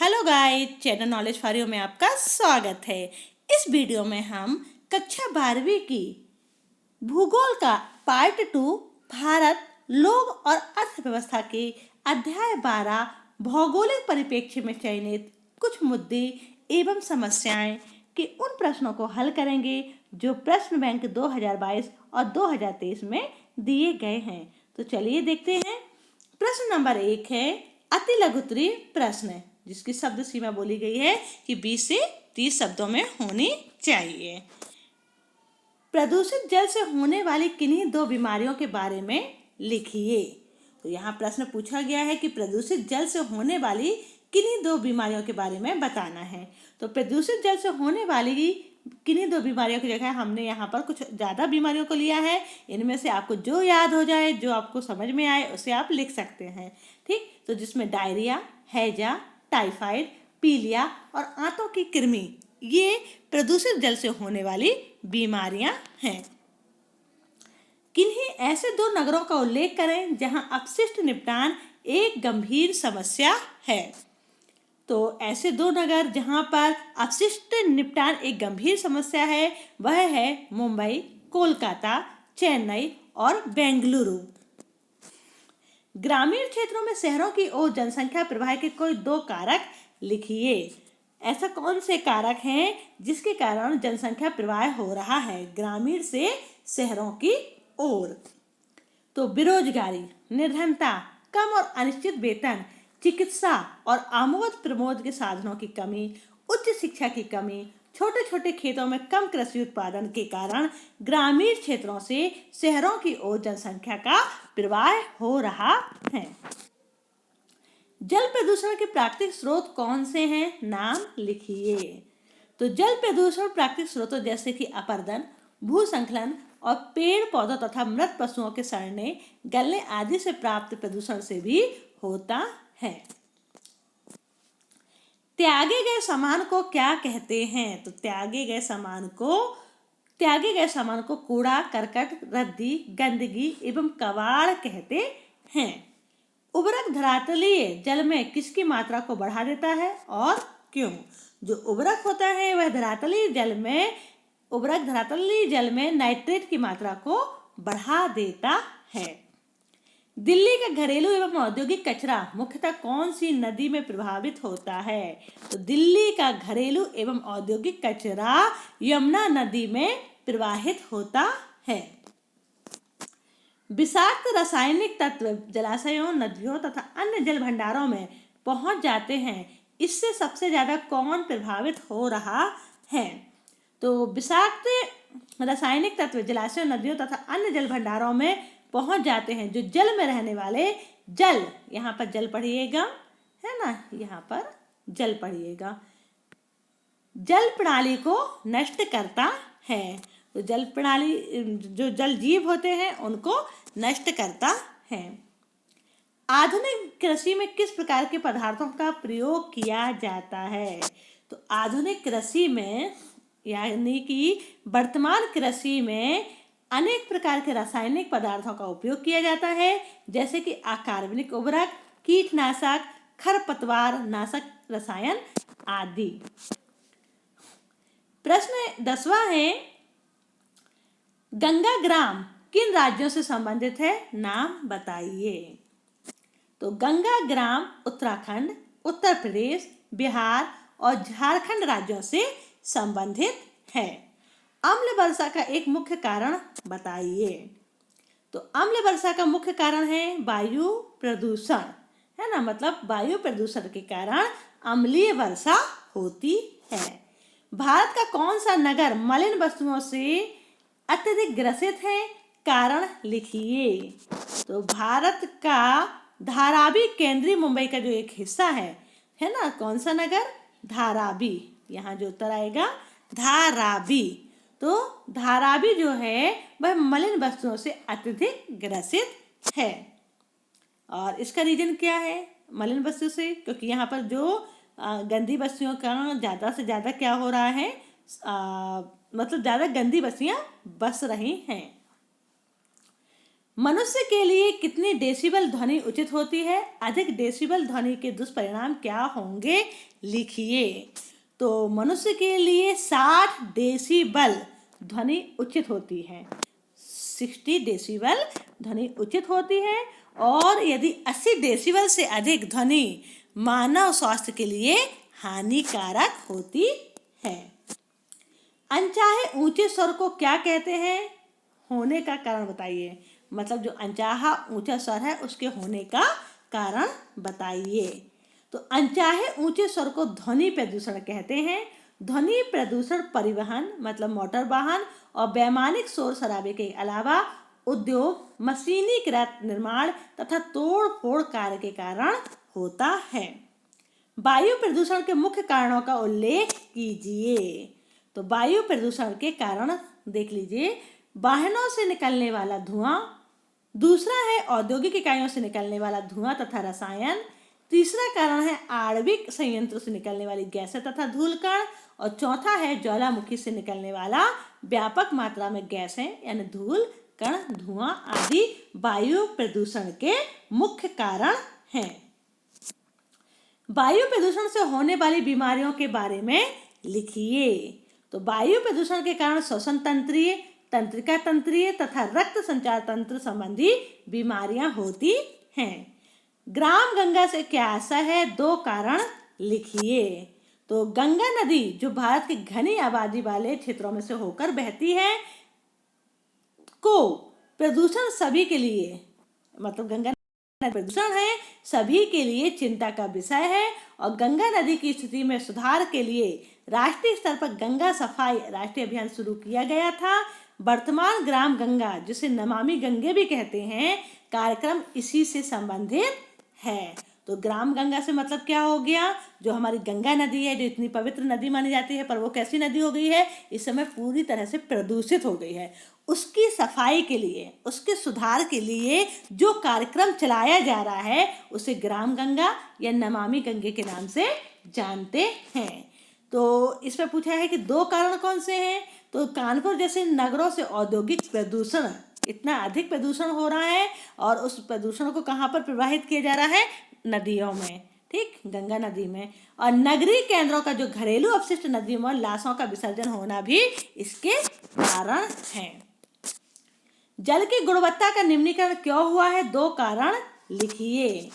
Hello guys, channel knowledge for you में आपका स्वागत है। इस वीडियो में हम कक्षा 12वीं की भूगोल का पार्ट 2 भारत, लोग और अर्थव्यवस्था के अध्याय 12 भौगोलिक परिप्रेक्ष्य में चयनित कुछ मुद्दे एवं समस्याएं के उन प्रश्नों को हल करेंगे जो प्रश्न बैंक 2022 और 2023 में दिए गए हैं। तो चलिए देखते हैं। प्रश्न नंबर 1 है अति लघुत्तरीय प्रश्न, जिसकी शब्द सीमा बोली गई है कि 20 से 30 शब्दों में होनी चाहिए। प्रदूषित जल से होने वाली किन्हीं दो बीमारियों के बारे में लिखिए। तो यहाँ प्रश्न पूछा गया है कि प्रदूषित जल से होने वाली किन्हीं दो बीमारियों के बारे में बताना है। तो प्रदूषित जल से होने वाली किन्हीं दो बीमारियों की जगह हमने यहाँ पर कुछ ज़्यादा बीमारियों को लिया है। इनमें से आपको जो याद हो जाए, जो आपको समझ में आए, उसे आप लिख सकते हैं। ठीक, तो जिसमें डायरिया, हैजा, टाइफाइड, पीलिया और आंतों की कृमि, ये प्रदूषित जल से होने वाली बीमारियां हैं। किन्हीं ऐसे दो नगरों का उल्लेख करें जहां अपशिष्ट निपटान एक गंभीर समस्या है। तो ऐसे दो नगर जहां पर अपशिष्ट निपटान एक गंभीर समस्या है वह है मुंबई, कोलकाता, चेन्नई और बेंगलुरु। ग्रामीण क्षेत्रों में शहरों की ओर जनसंख्या प्रवाह के कोई दो कारक लिखिए। ऐसा कौन से कारक हैं जिसके कारण जनसंख्या प्रवाह हो रहा है ग्रामीण से शहरों की ओर? तो बेरोजगारी, निर्धनता, कम और अनिश्चित वेतन, चिकित्सा और आमोद प्रमोद के साधनों की कमी, उच्च शिक्षा की कमी, छोटे छोटे खेतों में कम कृषि उत्पादन के कारण ग्रामीण क्षेत्रों से शहरों की ओर जनसंख्या का प्रवाह हो रहा है। जल प्रदूषण के प्राकृतिक स्रोत कौन से हैं? नाम लिखिए। तो जल प्रदूषण प्राकृतिक स्रोतों जैसे कि अपरदन, भूसंकलन और पेड़ पौधों तथा मृत पशुओं के सड़ने, गलने आदि से प्राप्त प्रदूषण से भी होता है। त्यागे गए सामान को क्या कहते हैं? तो त्यागे गए सामान को कूड़ा, करकट, रद्दी, गंदगी एवं कबाड़ कहते हैं। उर्वरक धरातलीय जल में किसकी मात्रा को बढ़ा देता है और क्यों? जो उर्वरक होता है वह धरातलीय जल में नाइट्रेट की मात्रा को बढ़ा देता है। दिल्ली का घरेलू एवं औद्योगिक कचरा मुख्यतः कौन सी नदी में प्रभावित होता है? तो दिल्ली का घरेलू एवं औद्योगिक कचरा यमुना नदी में प्रवाहित होता है। विषाक्त रासायनिक तत्व जलाशयों, नदियों तथा अन्य जल भंडारों में पहुंच जाते हैं। इससे सबसे ज्यादा कौन प्रभावित हो रहा है? तो विषाक्त रासायनिक तत्व जलाशयों, नदियों तथा अन्य जल भंडारों में पहुंच जाते हैं जो जल में रहने वाले जल, यहाँ पर जल पढ़िएगा, है ना, यहाँ पर जल पढ़िएगा, जल प्रणाली को नष्ट करता है। तो जल प्रणाली, जो जल जीव होते हैं उनको नष्ट करता है। आधुनिक कृषि में किस प्रकार के पदार्थों का प्रयोग किया जाता है? तो आधुनिक कृषि में, यानी कि वर्तमान कृषि में अनेक प्रकार के रासायनिक पदार्थों का उपयोग किया जाता है, जैसे कि अकार्बनिक उर्वरक, कीटनाशक, खरपतवार नाशक रसायन आदि। प्रश्न 10वां है गंगा ग्राम किन राज्यों से संबंधित है? नाम बताइए। तो गंगा ग्राम उत्तराखंड, उत्तर प्रदेश, बिहार और झारखंड राज्यों से संबंधित है। अम्ल वर्षा का एक मुख्य कारण बताइए। तो अम्ल वर्षा का मुख्य कारण है वायु प्रदूषण, है ना, मतलब वायु प्रदूषण के कारण अम्लीय वर्षा होती है। भारत का कौन सा नगर मलिन वस्तुओं से अत्यधिक ग्रसित है? कारण लिखिए। तो भारत का धारावी केंद्रीय मुंबई का जो एक हिस्सा है ना, कौन सा नगर? धारावी। यहाँ जो उत्तर आएगा धारावी। तो धारावी जो है वह मलिन वस्तुओं से अत्यधिक ग्रसित है। और इसका रीजन क्या है मलिन वस्तु से? क्योंकि यहाँ पर जो गंदी वस्तुओं का ज़्यादा से ज़्यादा क्या हो रहा है, मतलब ज़्यादा गंदी वस्तुएं बस रही हैं। मनुष्य के लिए कितनी डेसिबल ध्वनि उचित होती है? अधिक डेसिबल ध्वनि के दुष्परिणाम क्या होंगे? लिखिए। तो मनुष्य के लिए 60 डेसिबल ध्वनि उचित होती है, 60 डेसिबल ध्वनि उचित होती है। और यदि 80 डेसिबल से अधिक ध्वनि मानव स्वास्थ्य के लिए हानिकारक होती है। अनचाहे ऊंचे स्वर को क्या कहते हैं? होने का कारण बताइए। मतलब जो अनचाहा ऊंचा स्वर है उसके होने का कारण बताइए। तो अनचाहे ऊंचे स्वर को ध्वनि प्रदूषण कहते हैं। ध्वनि प्रदूषण परिवहन मतलब मोटर वाहन और वैमानिक शोर शराबे के अलावा उद्योग, मशीनीकृत निर्माण तथा तोड़ फोड़ कार्य के कारण होता है। वायु प्रदूषण के मुख्य कारणों का उल्लेख कीजिए। तो वायु प्रदूषण के कारण देख लीजिए, वाहनों से निकलने वाला धुआं, दूसरा है औद्योगिक इकाइयों से निकलने वाला धुआं तथा रसायन, तीसरा कारण है आणविक संयंत्रों से निकलने वाली गैसें तथा धूलकण, और चौथा है ज्वालामुखी से निकलने वाला व्यापक मात्रा में गैसें यानी धूल कण, धुआं आदि वायु प्रदूषण के मुख्य कारण हैं। वायु प्रदूषण से होने वाली बीमारियों के बारे में लिखिए। तो वायु प्रदूषण के कारण श्वसन तंत्रीय, तंत्रिका तंत्रीय तथा रक्त संचार तंत्र संबंधी बीमारियां होती हैं। ग्राम गंगा से क्या आशा है? 2 कारण लिखिए। तो गंगा नदी जो भारत की घनी आबादी वाले क्षेत्रों में से होकर बहती है को प्रदूषण सभी के लिए, मतलब गंगा प्रदूषण है सभी के लिए चिंता का विषय है। और गंगा नदी की स्थिति में सुधार के लिए राष्ट्रीय स्तर पर गंगा सफाई राष्ट्रीय अभियान शुरू किया गया था। वर्तमान ग्राम गंगा, जिसे नमामि गंगे भी कहते हैं, कार्यक्रम इसी से संबंधित है। तो ग्राम गंगा से मतलब क्या हो गया? जो हमारी गंगा नदी है, जो इतनी पवित्र नदी मानी जाती है, पर वो कैसी नदी हो गई है? इस समय पूरी तरह से प्रदूषित हो गई है। उसकी सफाई के लिए, उसके सुधार के लिए जो कार्यक्रम चलाया जा रहा है उसे ग्राम गंगा या नमामि गंगे के नाम से जानते हैं। तो इसमें पूछा है कि 2 कारण कौन से हैं? तो कानपुर जैसे नगरों से औद्योगिक प्रदूषण, इतना अधिक प्रदूषण हो रहा है और उस प्रदूषण को कहाँ पर प्रवाहित किया जा रहा है? नदियों में, ठीक, गंगा नदी में। और नगरीय केंद्रों का जो घरेलू अपशिष्ट नदियों में लाशों का विसर्जन होना भी इसके कारण है। जल की गुणवत्ता का निम्नीकरण क्यों हुआ है? 2 कारण लिखिए।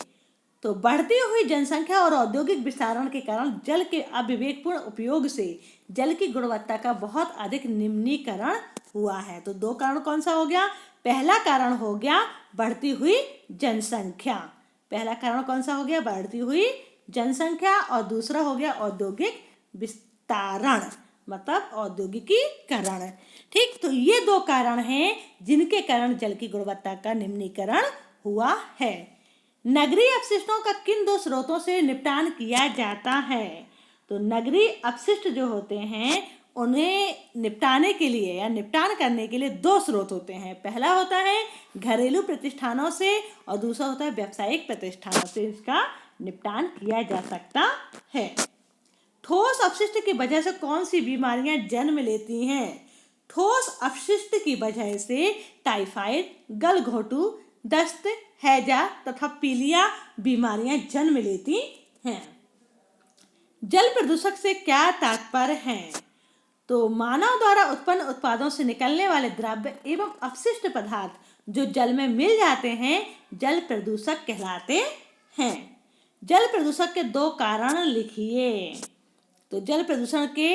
तो बढ़ती हुई जनसंख्या और औद्योगिक विस्तारण के कारण जल के अविवेकपूर्ण उपयोग से जल की गुणवत्ता का बहुत अधिक निम्नीकरण हुआ है। तो 2 कारण कौन सा हो गया? पहला कारण हो गया बढ़ती हुई जनसंख्या। पहला कारण कौन सा हो गया? बढ़ती हुई जनसंख्या। और दूसरा हो गया औद्योगिक विस्तारण, मतलब औद्योगिकीकरण। ठीक, तो ये 2 कारण हैं जिनके कारण जल की गुणवत्ता का निम्नीकरण हुआ है। नगरीय अपशिष्टों का किन 2 स्रोतों से निपटान किया जाता है? तो नगरीय अपशिष्ट जो होते हैं उन्हें निपटाने के लिए या निपटान करने के लिए 2 स्रोत होते हैं। पहला होता है घरेलू प्रतिष्ठानों से और दूसरा होता है व्यावसायिक प्रतिष्ठानों से इसका निपटान किया जा सकता है। ठोस अपशिष्ट की वजह से कौन सी बीमारियां जन्म लेती हैं? ठोस अपशिष्ट की वजह से टाइफाइड, गलघोटू, दस्त, हैजा तथा पीलिया बीमारियां जन्म लेती हैं। जल प्रदूषक से क्या तात्पर्य है? तो मानव द्वारा उत्पन्न उत्पादों से निकलने वाले द्रव्य एवं अपशिष्ट पदार्थ जो जल में मिल जाते हैं जल प्रदूषक कहलाते हैं। जल प्रदूषक के 2 कारण लिखिए। तो जल प्रदूषण के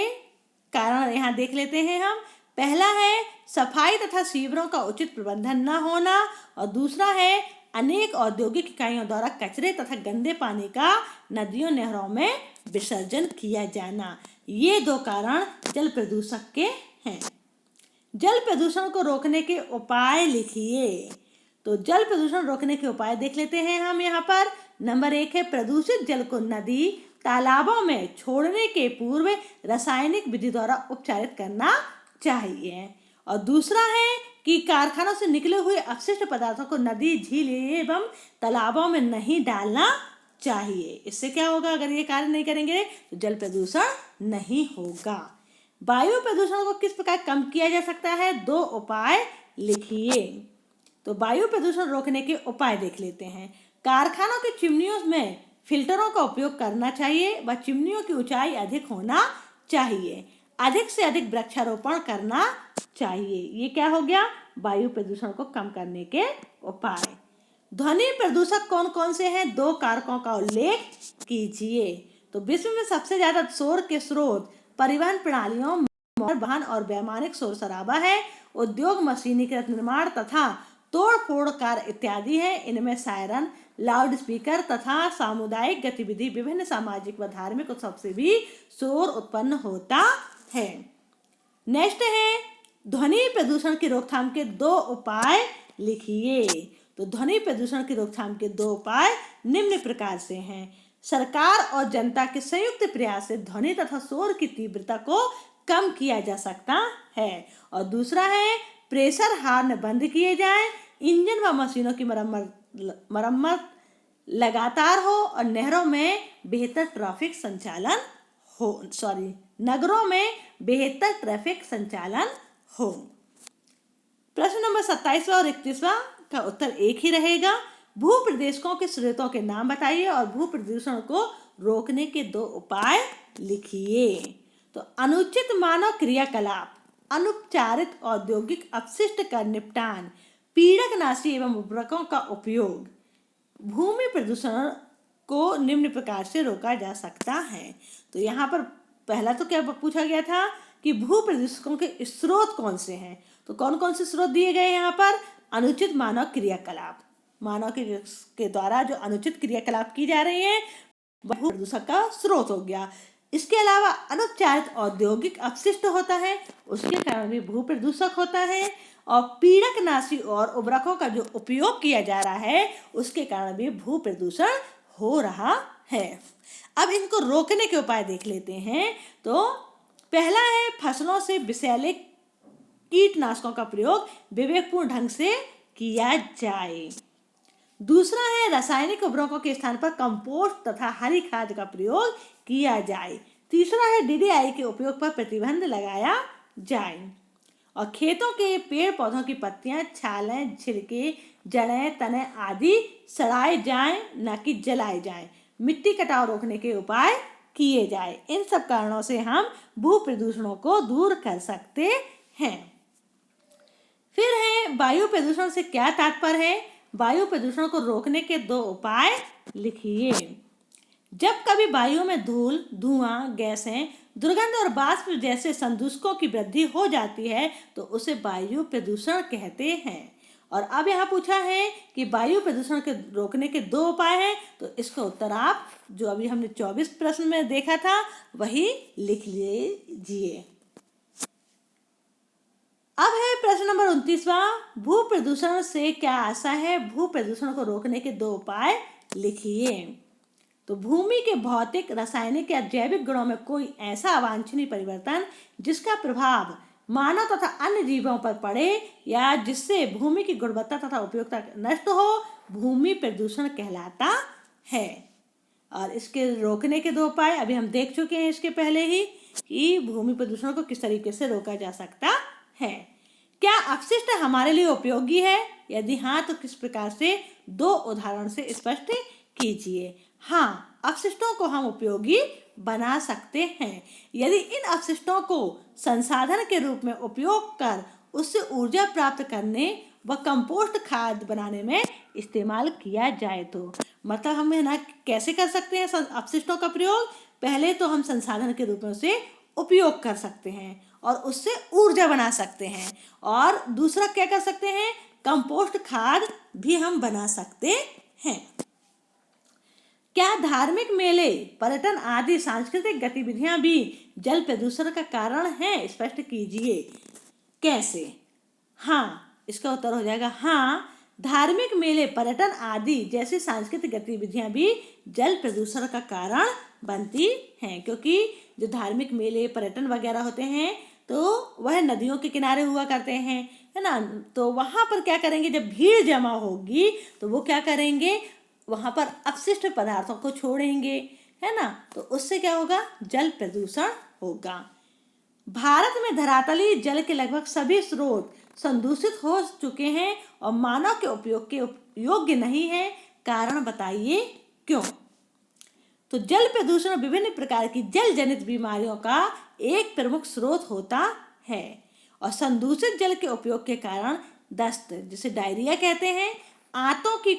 कारण यहाँ देख लेते हैं हम। पहला है सफाई तथा सीवरों का उचित प्रबंधन न होना और दूसरा है अनेक औद्योगिक इकाइयों द्वारा कचरे तथा गंदे पानी का नदियों नहरों में विसर्जन किया जाना। ये 2 कारण जल प्रदूषक के हैं। जल प्रदूषण को रोकने के उपाय लिखिए। तो जल प्रदूषण रोकने के उपाय देख लेते हैं हम यहाँ पर। नंबर 1 है प्रदूषित जल को नदी, तालाबों में छोड़ने के पूर्व रासायनिक विधि द्वारा उपचारित करना चाहिए। और दूसरा है कि कारखानों से निकले हुए अपशिष्ट पदार्थों को नदी, झील एवं तालाबों में नहीं डालना चाहिए। इससे क्या होगा? अगर ये कार्य नहीं करेंगे तो जल प्रदूषण नहीं होगा। वायु प्रदूषण को किस प्रकार कम किया जा सकता है? 2 उपाय लिखिए। तो वायु प्रदूषण रोकने के उपाय देख लेते हैं। कारखानों की चिमनियों में फिल्टरों का उपयोग करना चाहिए व चिमनियों की ऊंचाई अधिक होना चाहिए। अधिक से अधिक वृक्षारोपण करना चाहिए। ये क्या हो गया? वायु प्रदूषण को कम करने के उपाय। ध्वनि प्रदूषक कौन कौन से हैं? 2 कारकों का उल्लेख कीजिए। तो विश्व में सबसे ज्यादा शोर के स्रोत परिवहन प्रणालियों, मोटर वाहन और वैमानिक शोर शराबा है। उद्योग, मशीनीकृत निर्माण तथा तोड़ फोड़ कार्य इत्यादि है। इनमें सायरन, लाउड स्पीकर तथा सामुदायिक गतिविधि, विभिन्न सामाजिक व धार्मिक उत्सव से भी शोर उत्पन्न होता है। नेक्स्ट है ध्वनि प्रदूषण की रोकथाम के 2 उपाय लिखिए। तो ध्वनि प्रदूषण की रोकथाम के 2 उपाय निम्न प्रकार से हैं। सरकार और जनता के संयुक्त प्रयास से ध्वनि तथा शोर की तीव्रता को कम किया जा सकता है। और दूसरा है प्रेशर हार्न बंद किए जाएं, इंजन व मशीनों की मरम्मत लगातार हो और नगरों में बेहतर ट्रैफिक संचालन हो। प्रश्न नंबर 27वां और 31वां का उत्तर एक ही रहेगा। भू प्रदूषकों के स्रोतों के नाम बताइए और भू प्रदूषण को रोकने के 2 उपाय लिखिए। तो अनुचित मानव क्रियाकलाप, अनुपचारित औद्योगिक अपशिष्ट का निपटान, पीड़कनाशी एवं उर्वरकों का उपयोग भूमि प्रदूषण को निम्न प्रकार से रोका जा सकता है। तो यहाँ पर पहला तो क्या पूछा गया था कि भू प्रदूषकों के स्रोत कौन से हैं। तो कौन कौन से स्रोत दिए गए यहाँ पर? अनुचित मानव क्रियाकलाप, मानव के द्वारा जो अनुचित क्रियाकलाप की जा रही है वह भू प्रदूषक का स्रोत हो गया। इसके अलावा अनुपचारित औद्योगिक अपशिष्ट होता है, उसके कारण भी भू प्रदूषक होता है। और पीड़कनाशी और उर्वरकों का जो उपयोग किया जा रहा है उसके कारण भी भू प्रदूषण हो रहा है। अब इनको रोकने के उपाय देख लेते हैं। तो पहला है फसलों से विषैले कीटनाशकों का प्रयोग विवेकपूर्ण ढंग से किया जाए। दूसरा है रासायनिक उर्वरकों के स्थान पर कंपोस्ट तथा हरी खाद का प्रयोग किया जाए। तीसरा है DDI के उपयोग पर प्रतिबंध लगाया जाए। और खेतों के पेड़ पौधों की पत्तियां, छालें, छिलके, जड़ें, तने आदि सड़ाए जाएं, न कि जलाए जाएं। मिट्टी कटाव रोकने के उपाय किए जाए। इन सब कारणों से हम भू प्रदूषणों को दूर कर सकते हैं। फिर है वायु प्रदूषण से क्या तात्पर्य है? वायु प्रदूषण को रोकने के 2 उपाय लिखिए। जब कभी वायु में धूल, धुआं, गैसें, दुर्गंध और वाष्प जैसे संदूषकों की वृद्धि हो जाती है तो उसे वायु प्रदूषण कहते हैं। और अब यहाँ पूछा है कि वायु प्रदूषण के रोकने के 2 उपाय हैं। तो इसका उत्तर आप जो अभी हमने 24 प्रश्न में देखा था वही लिख लीजिए। अब है प्रश्न नंबर 29वां। भू प्रदूषण से क्या आशा है? भू प्रदूषण को रोकने के 2 उपाय लिखिए। तो भूमि के भौतिक, रासायनिक या जैविक गुणों में कोई ऐसा अवांछनीय परिवर्तन जिसका प्रभाव मानव तथा अन्य जीवों पर पड़े या जिससे भूमि की गुणवत्ता तथा उपयोगिता नष्ट हो, भूमि प्रदूषण कहलाता है। और इसके रोकने के 2 उपाय अभी हम देख चुके हैं इसके पहले ही कि भूमि प्रदूषण को किस तरीके से रोका जा सकता है। क्या अपशिष्ट हमारे लिए उपयोगी है? यदि हाँ तो किस प्रकार से? 2 उदाहरण से स्पष्ट कीजिए। हाँ, अपशिष्टों को हम उपयोगी बना सकते हैं यदि इन अपशिष्टों को संसाधन के रूप में उपयोग कर उससे ऊर्जा प्राप्त करने व कंपोस्ट खाद बनाने में इस्तेमाल किया जाए तो। मतलब हम है ना कैसे कर सकते हैं अपशिष्टों का प्रयोग? पहले तो हम संसाधन के रूप में उसे उपयोग कर सकते हैं और उससे ऊर्जा बना सकते हैं। और दूसरा क्या कर सकते हैं? कंपोस्ट खाद भी हम बना सकते हैं। क्या धार्मिक मेले, पर्यटन आदि सांस्कृतिक गतिविधियां भी जल प्रदूषण का कारण हैं? स्पष्ट कीजिए। कैसे? हाँ, इसका उत्तर हो जाएगा हाँ। धार्मिक मेले, पर्यटन आदि जैसी सांस्कृतिक गतिविधियां भी जल प्रदूषण का कारण बनती हैं, क्योंकि जो धार्मिक मेले, पर्यटन वगैरह होते हैं तो वह नदियों के किनारे हुआ करते हैं, है ना। तो वहाँ पर क्या करेंगे? जब भीड़ जमा होगी तो वो क्या करेंगे? वहाँ पर अपशिष्ट पदार्थों को छोड़ेंगे, है ना। तो उससे क्या होगा? जल प्रदूषण होगा। भारत में धरातलीय जल के लगभग सभी स्रोत संदूषित हो चुके हैं और मानव के उपयोग के योग्य नहीं है। कारण बताइए क्यों? तो जल प्रदूषण विभिन्न प्रकार की जल जनित बीमारियों का एक प्रमुख स्रोत होता है और संदूषित जल के उपयोग के कारण दस्त, जिसे डायरिया कहते हैं, आंतों की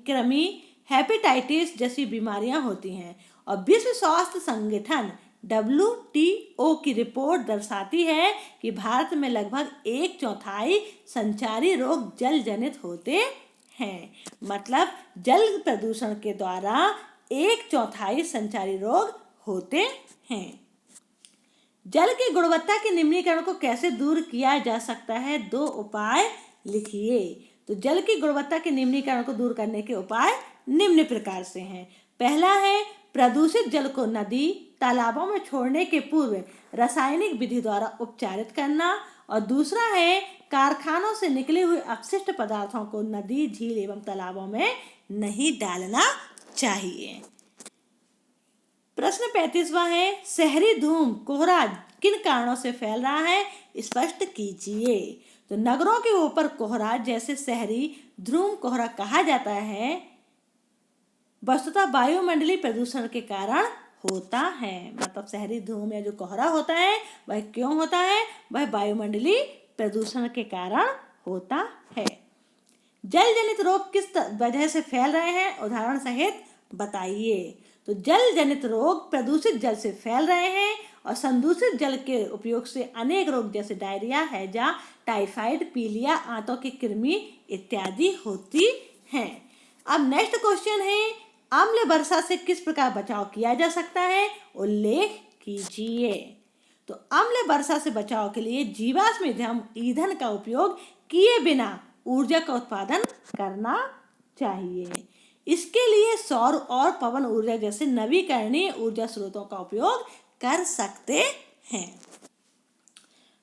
कृमि, हेपेटाइटिस जैसी बीमारियां होती हैं। और विश्व स्वास्थ्य संगठन WTO की रिपोर्ट दर्शाती है कि भारत में लगभग 1/4 संचारी रोग जल जनित होते हैं। मतलब जल प्रदूषण के द्वारा 1/4 संचारी रोग होते हैं। जल की गुणवत्ता के निम्नीकरण को कैसे दूर किया जा सकता है? 2 उपाय लिखिए। तो जल की गुणवत्ता के निम्नीकरण को दूर करने के उपाय निम्न प्रकार से हैं। पहला है प्रदूषित जल को नदी, तालाबों में छोड़ने के पूर्व रासायनिक विधि द्वारा उपचारित करना। और दूसरा है कारखानों से निकले हुए अपशिष्ट पदार्थों को नदी, झील एवं तालाबों में नहीं डालना चाहिए। प्रश्न 35वां है शहरी धूम कोहरा किन कारणों से फैल रहा है? स्पष्ट कीजिए। तो नगरों के ऊपर कोहरा, जैसे शहरी ध्रुव कोहरा कहा जाता है, वस्तुतः वायुमंडलीय प्रदूषण के कारण होता है। मतलब शहरी धूम या जो कोहरा होता है वह क्यों होता है? वह वायुमंडलीय प्रदूषण के कारण होता है। जल जनित रोग किस वजह से फैल रहे हैं? उदाहरण सहित बताइए। तो जल जनित रोग प्रदूषित जल से फैल रहे हैं और संदूषित जल के उपयोग से अनेक रोग जैसे डायरिया, हैजा, टाइफाइड, पीलिया, आंतों की कृमि इत्यादि होती हैं। अब नेक्स्ट क्वेश्चन है अम्ल वर्षा से किस प्रकार बचाव किया जा सकता है? उल्लेख कीजिए। तो अम्ल वर्षा से बचाव के लिए जीवाश्म ईंधन का उपयोग किए बिना ऊर्जा का उत्पादन करना चाहिए। इसके लिए सौर और पवन ऊर्जा जैसे नवीकरणीय ऊर्जा स्रोतों का उपयोग कर सकते हैं।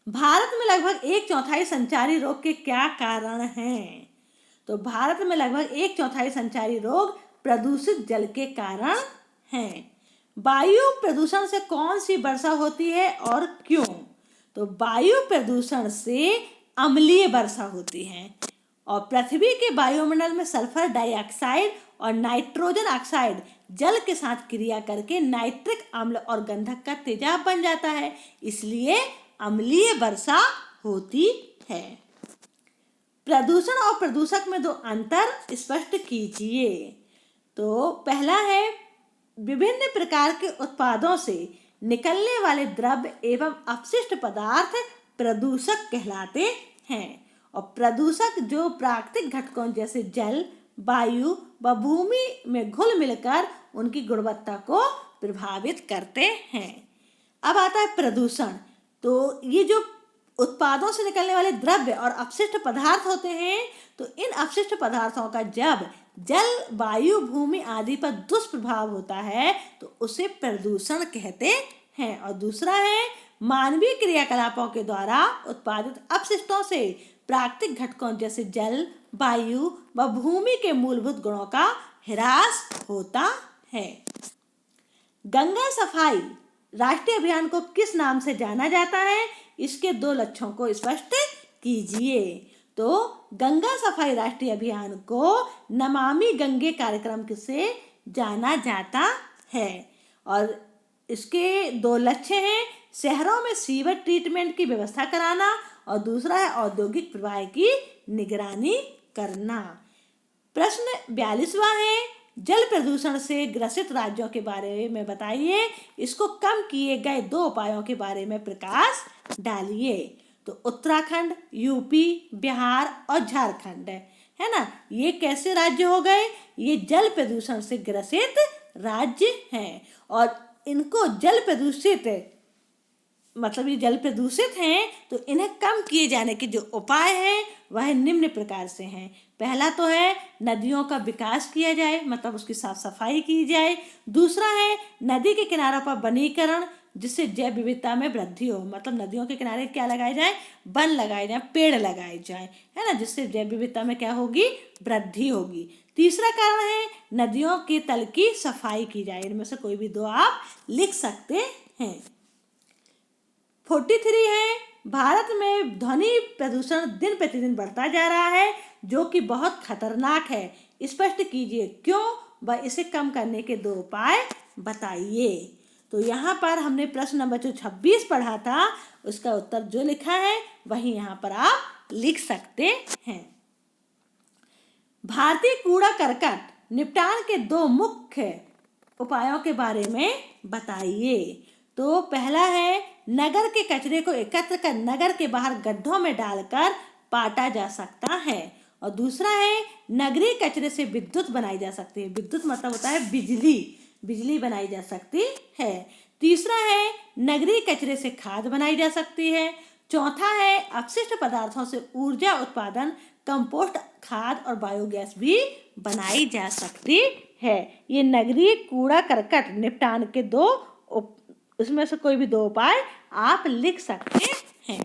भारत में लगभग 1/4 संचारी रोग के क्या कारण हैं? तो भारत में लगभग 1/4 संचारी रोग प्रदूषित जल के कारण हैं। वायु प्रदूषण से कौन सी वर्षा होती है और क्यों? तो वायु प्रदूषण से अम्लीय वर्षा होती है और पृथ्वी के वायुमंडल में सल्फर डाइऑक्साइड और नाइट्रोजन ऑक्साइड जल के साथ क्रिया करके नाइट्रिक अम्ल और गंधक का तेजाब बन जाता है, इसलिए अम्लीय वर्षा होती है। प्रदूषण और प्रदूषक में 2 अंतर स्पष्ट कीजिए। तो पहला है विभिन्न प्रकार के उत्पादों से निकलने वाले द्रव्य एवं अपशिष्ट पदार्थ प्रदूषक कहलाते हैं और प्रदूषक जो प्राकृतिक घटकों जैसे जल, वायु व भूमि में घुल मिलकर उनकी गुणवत्ता को प्रभावित करते हैं। अब आता है प्रदूषण। तो ये जो उत्पादों से निकलने वाले द्रव्य और अपशिष्ट पदार्थ होते हैं, तो इन अपशिष्ट पदार्थों का जब जल, वायु, भूमि आदि पर दुष्प्रभाव होता है तो उसे प्रदूषण कहते हैं। और दूसरा है मानवीय क्रियाकलापों के द्वारा उत्पादित अपशिष्टों से प्राकृतिक घटकों जैसे जल, वायु व भूमि के मूलभूत गुणों का ह्रास होता है। गंगा सफाई राष्ट्रीय अभियान को किस नाम से जाना जाता है? इसके 2 लक्ष्यों को स्पष्ट कीजिए। तो गंगा सफाई राष्ट्रीय अभियान को नमामि गंगे कार्यक्रम से जाना जाता है और इसके 2 लक्ष्य हैं शहरों में सीवर ट्रीटमेंट की व्यवस्था कराना और दूसरा है औद्योगिक प्रवाह की निगरानी करना। प्रश्न 42वां है जल प्रदूषण से ग्रसित राज्यों के बारे में बताइए। इसको कम किए गए 2 उपायों के बारे में प्रकाश डालिए। तो उत्तराखंड, यूपी, बिहार और झारखंड है ना, ये कैसे राज्य हो गए? ये जल प्रदूषण से ग्रसित राज्य हैं और इनको जल प्रदूषित मतलब ये जल प्रदूषित हैं तो इन्हें कम किए जाने के जो उपाय हैं वह निम्न प्रकार से हैं। पहला तो है नदियों का विकास किया जाए, मतलब उसकी साफ सफाई की जाए। दूसरा है नदी के किनारों पर वनीकरण, जिससे जैव विविधता में वृद्धि हो, मतलब नदियों के किनारे क्या लगाए जाए? वन लगाए जाए, पेड़ लगाए जाए, है ना, जिससे जैव विविधता में क्या होगी? वृद्धि होगी। तीसरा कारण है नदियों के तल की सफाई की जाए। इनमें से कोई भी 2 आप लिख सकते हैं। 43 है, भारत में ध्वनि प्रदूषण दिन प्रतिदिन बढ़ता जा रहा है जो कि बहुत खतरनाक है। स्पष्ट कीजिए क्यों व इसे कम करने के 2 उपाय बताइए। तो यहाँ पर हमने प्रश्न नंबर जो 26 पढ़ा था उसका उत्तर जो लिखा है वही यहाँ पर आप लिख सकते हैं। भारतीय कूड़ा करकट निपटान के 2 मुख्य उपायों के बारे में बताइए। तो पहला है नगर के कचरे को एकत्र कर नगर के बाहर गड्ढों में डालकर पाटा जा सकता है, और दूसरा है नगरीय कचरे से विद्युत बनाई जा सकती है। विद्युत मतलब होता है बिजली बनाई जा सकती है। तीसरा है नगरीय कचरे से खाद बनाई जा सकती है। चौथा है अपशिष्ट पदार्थों से ऊर्जा उत्पादन, कंपोस्ट खाद और बायोगैस भी बनाई जा सकती है। ये नगरीय कूड़ा करकट निपटान के 2 उसमें से कोई भी 2 उपाय आप लिख सकते हैं।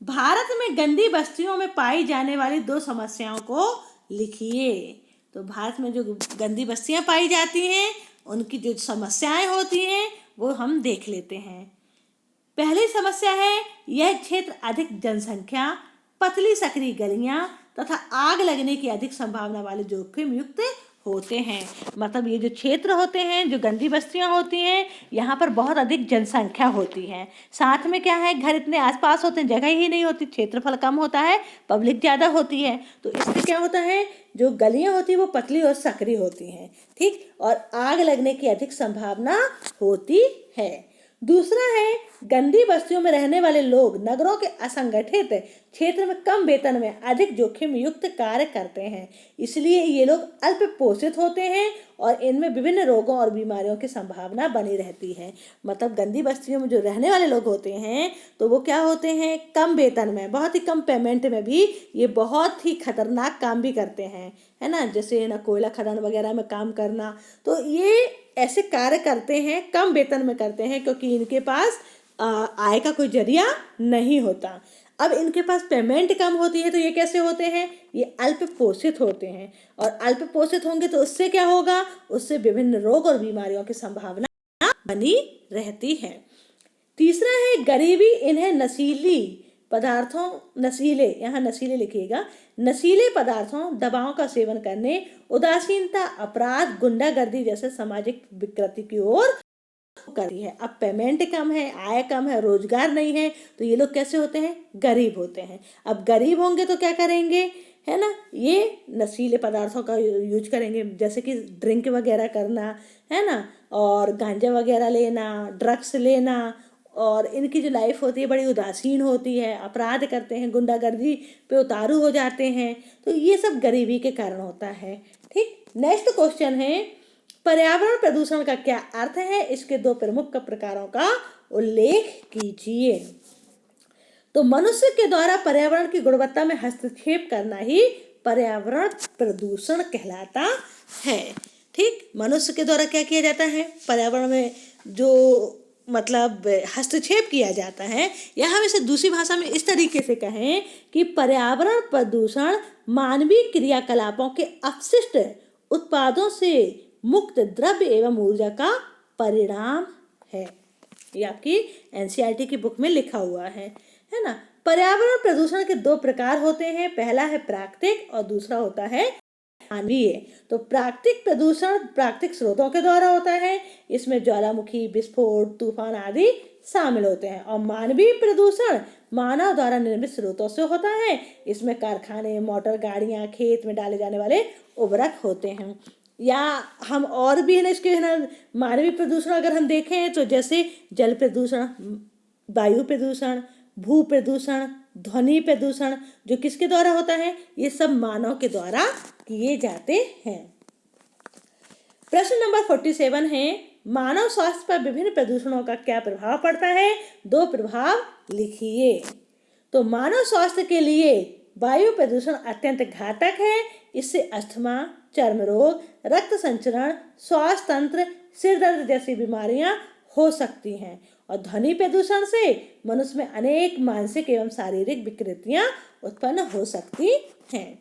भारत में गंदी बस्तियों में पाई जाने वाली 2 समस्याओं को लिखिए। तो भारत में जो गंदी बस्तियां पाई जाती हैं उनकी जो समस्याएं होती हैं वो हम देख लेते हैं। पहली समस्या है यह क्षेत्र अधिक जनसंख्या, पतली सकरी गलियां तथा आग लगने की अधिक संभावना वाले जोखिम युक्त होते हैं। मतलब ये जो क्षेत्र होते हैं, जो गंदी बस्तियां होती हैं, यहाँ पर बहुत अधिक जनसंख्या होती है। साथ में क्या है, घर इतने आसपास होते हैं, जगह ही नहीं होती, क्षेत्रफल कम होता है, पब्लिक ज़्यादा होती है। तो इससे क्या होता है, जो गलियां होती हैं वो पतली और सकरी होती हैं, ठीक, और आग लगने की अधिक संभावना होती है। दूसरा है गंदी बस्तियों में रहने वाले लोग नगरों के असंगठित क्षेत्र में कम वेतन में अधिक जोखिम युक्त कार्य करते हैं, इसलिए ये लोग अल्प पोषित होते हैं और इनमें विभिन्न रोगों और बीमारियों की संभावना बनी रहती है। मतलब गंदी बस्तियों में जो रहने वाले लोग होते हैं तो वो क्या होते हैं, कम वेतन में, बहुत ही कम पेमेंट में भी ये बहुत ही खतरनाक काम भी करते हैं, है ना, जैसे ना कोयला खदान वगैरह में काम करना। तो ये ऐसे कार्य करते हैं, कम वेतन में करते हैं क्योंकि इनके पास आय का कोई जरिया नहीं होता। अब इनके पास पेमेंट कम होती है तो ये कैसे होते हैं, ये अल्प पोषित होते हैं, और अल्प पोषित होंगे तो उससे क्या होगा, उससे विभिन्न रोग और बीमारियों की संभावना बनी रहती है। तीसरा है गरीबी इन्हें नशीले लिखिएगा, नशीले पदार्थों, दवाओं का सेवन करने, उदासीनता, अपराध, गुंडागर्दी जैसे सामाजिक विकृति की ओर करती है। अब पेमेंट कम है, आय कम है, रोजगार नहीं है, तो ये लोग कैसे होते हैं, गरीब होते हैं। अब गरीब होंगे तो क्या करेंगे, है ना, ये नशीले पदार्थों का यूज करेंगे, जैसे कि ड्रिंक वगैरह करना, है ना, और गांजा वगैरह लेना, ड्रग्स लेना, और इनकी जो लाइफ होती है बड़ी उदासीन होती है, अपराध करते हैं, गुंडागर्दी पे उतारू हो जाते हैं। तो ये सब गरीबी के कारण होता है, ठीक। नेक्स्ट क्वेश्चन है पर्यावरण प्रदूषण का क्या अर्थ है, इसके 2 प्रमुख प्रकारों का उल्लेख कीजिए। तो मनुष्य के द्वारा पर्यावरण की गुणवत्ता में हस्तक्षेप करना ही पर्यावरण प्रदूषण कहलाता है, ठीक। मनुष्य के द्वारा क्या किया जाता है, पर्यावरण में जो मतलब हस्तक्षेप किया जाता है, या हम इसे दूसरी भाषा में इस तरीके से कहें कि पर्यावरण प्रदूषण मानवीय क्रियाकलापों के अपशिष्ट उत्पादों से मुक्त द्रव्य एवं ऊर्जा का परिणाम है। ये आपकी एनसीईआरटी की बुक में लिखा हुआ है ना। पर्यावरण प्रदूषण के 2 प्रकार होते हैं, पहला है प्राकृतिक और दूसरा होता है मानवीय। तो प्राकृतिक प्रदूषण प्राकृतिक स्रोतों के द्वारा होता है, इसमें ज्वालामुखी, विस्फोट, तूफान आदि शामिल होते हैं, और मानवीय प्रदूषण मानव द्वारा निर्मित स्रोतों से होता है, इसमें कारखाने, मोटर गाड़ियां, खेत में डाले जाने वाले उर्वरक होते हैं। या हम और भी है ना इसके, है ना, मानवीय प्रदूषण अगर हम देखें तो जैसे जल प्रदूषण, वायु प्रदूषण, भू प्रदूषण, ध्वनि प्रदूषण, जो किसके द्वारा होता है, ये सब मानव के द्वारा किए जाते हैं। प्रश्न नंबर 47 है मानव स्वास्थ्य पर विभिन्न प्रदूषणों का क्या प्रभाव पड़ता है, 2 प्रभाव लिखिए। तो मानव स्वास्थ्य के लिए वायु प्रदूषण अत्यंत घातक है, इससे अस्थमा, चर्म रोग, रक्त संचरण, श्वास तंत्र, सिर दर्द जैसी बीमारियां हो सकती हैं, और ध्वनि प्रदूषण से मनुष्य में अनेक मानसिक एवं शारीरिक विकृतियां उत्पन्न हो सकती हैं।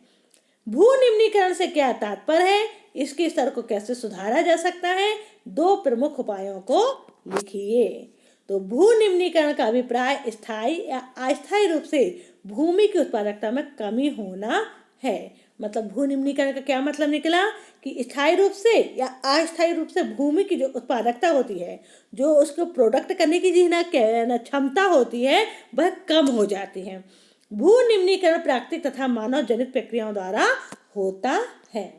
भू निम्नीकरण से क्या तात्पर्य है, इसके स्तर को कैसे सुधारा जा सकता है, 2 प्रमुख उपायों को लिखिए। तो भू निम्नीकरण का अभिप्राय स्थायी या अस्थायी रूप से भूमि की उत्पादकता में कमी होना है। मतलब भू निम्नीकरण का क्या मतलब निकला कि स्थायी रूप से या अस्थायी रूप से भूमि की जो उत्पादकता होती है, जो उसको प्रोडक्ट करने की जी ना क्षमता होती है, वह कम हो जाती है। भू निम्नीकरण प्राकृतिक तथा मानव जनित प्रक्रियाओं द्वारा होता है।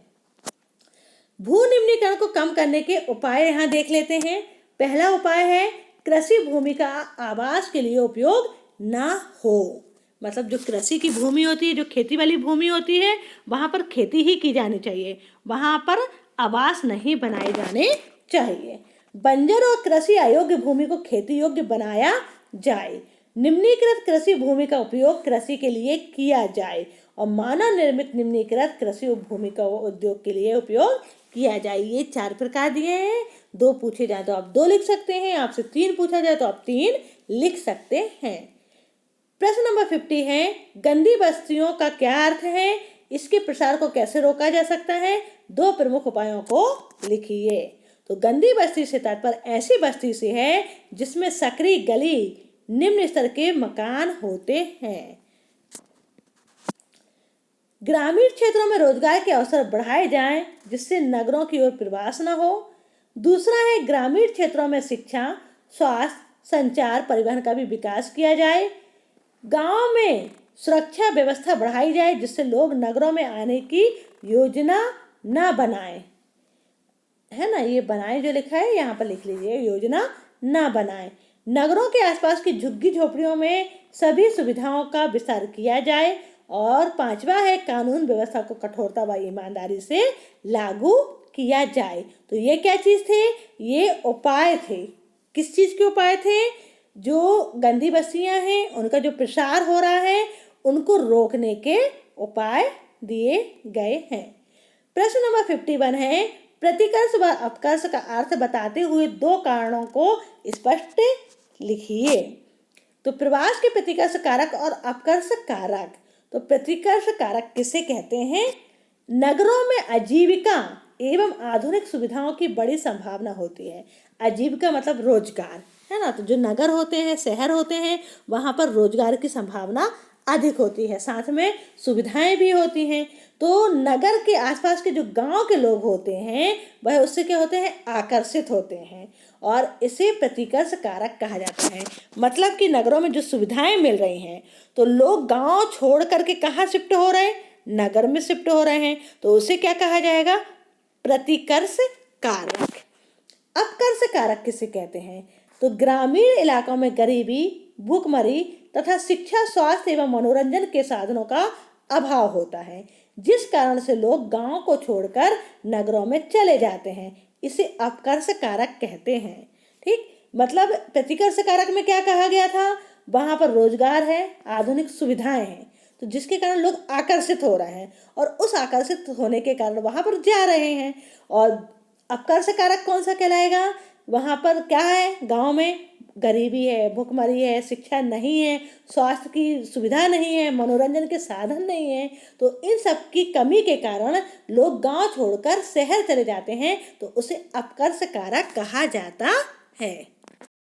भू निम्नीकरण को कम करने के उपाय यहाँ देख लेते हैं। पहला उपाय है कृषि भूमि का आवास के लिए उपयोग ना हो। मतलब जो कृषि की भूमि होती है, जो खेती वाली भूमि होती है, वहाँ पर खेती ही की जानी चाहिए, वहाँ पर आवास नहीं बनाए जाने चाहिए। बंजर और कृषि अयोग्य भूमि को खेती योग्य बनाया जाए। निम्नीकृत कृषि भूमि का उपयोग कृषि के लिए किया जाए और मानव निर्मित निम्नीकृत कृषि भूमि का उद्योग के लिए उपयोग किया जाए। ये 4 प्रकार दिए हैं। 2 पूछे जाए तो आप 2 लिख सकते हैं, आपसे 3 पूछा जाए तो आप 3 लिख सकते हैं। प्रश्न नंबर 50 है, गंदी बस्तियों का क्या अर्थ है, इसके प्रसार को कैसे रोका जा सकता है, 2 प्रमुख उपायों को लिखिए। तो गंदी बस्ती से तात्पर्य ऐसी बस्ती से है जिसमें सकरी गली निम्न स्तर के मकान होते हैं। ग्रामीण क्षेत्रों में रोजगार के अवसर बढ़ाए जाएं जिससे नगरों की ओर प्रवास न हो। दूसरा है ग्रामीण क्षेत्रों में शिक्षा, स्वास्थ्य, संचार, परिवहन का भी विकास किया जाए। गांव में सुरक्षा व्यवस्था बढ़ाई जाए जिससे लोग नगरों में आने की योजना न बनाएं। है ना, ये बनाए जो लिखा है यहाँ पर लिख लीजिए, योजना न बनाएं। नगरों के आसपास की झुग्गी झोपड़ियों में सभी सुविधाओं का विस्तार किया जाए। और 5वां है कानून व्यवस्था को कठोरता व ईमानदारी से लागू किया जाए। तो ये क्या चीज़ थे, ये उपाय थे। किस चीज़ के उपाय थे, जो गंदी बस्तियां हैं उनका जो प्रसार हो रहा है उनको रोकने के उपाय दिए गए हैं। प्रश्न नंबर 51 है, प्रतिकर्ष व अपकर्ष का अर्थ बताते हुए 2 कारणों को स्पष्ट लिखिए। तो प्रवास के प्रतिकर्ष कारक और अपकर्ष कारक। तो प्रतिकर्ष कारक किसे कहते हैं, नगरों में आजीविका एवं आधुनिक सुविधाओं की बड़ी संभावना होती है। आजीविका मतलब रोजगार, है ना। तो जो नगर होते हैं, शहर होते हैं, वहाँ पर रोजगार की संभावना अधिक होती है, साथ में सुविधाएं भी होती हैं। तो नगर के आसपास के जो गांव के लोग होते हैं वह उससे क्या होते हैं, आकर्षित होते हैं और इसे प्रतिकर्ष कारक कहा जाता है। मतलब कि नगरों में जो सुविधाएं मिल रही हैं तो लोग गांव छोड़ करके कहाँ शिफ्ट हो रहे हैं, नगर में शिफ्ट हो रहे हैं, तो उसे क्या कहा जाएगा, प्रतिकर्ष कारक। अपकर्ष कारक किसे कहते हैं, तो ग्रामीण इलाकों में गरीबी, भूखमरी तथा शिक्षा, स्वास्थ्य एवं मनोरंजन के साधनों का अभाव होता है, जिस कारण से लोग गांव को छोड़कर नगरों में चले जाते हैं। इसे अपकर्ष कारक कहते हैं। ठीक, मतलब प्रतिकर्ष कारक में क्या कहा गया था, वहां पर रोजगार है, आधुनिक सुविधाएं हैं, तो जिसके कारण लोग आकर्षित हो रहे हैं और उस आकर्षित होने के कारण वहां पर जा रहे हैं। और अपकर्ष कारक कौन सा कहलाएगा, वहां पर क्या है, गांव में गरीबी है, भूखमरी है, शिक्षा नहीं है, स्वास्थ्य की सुविधा नहीं है, मनोरंजन के साधन नहीं है, तो इन सब की कमी के कारण लोग गांव छोड़कर शहर चले जाते हैं, तो उसे अपकर्ष कारक कहा जाता है।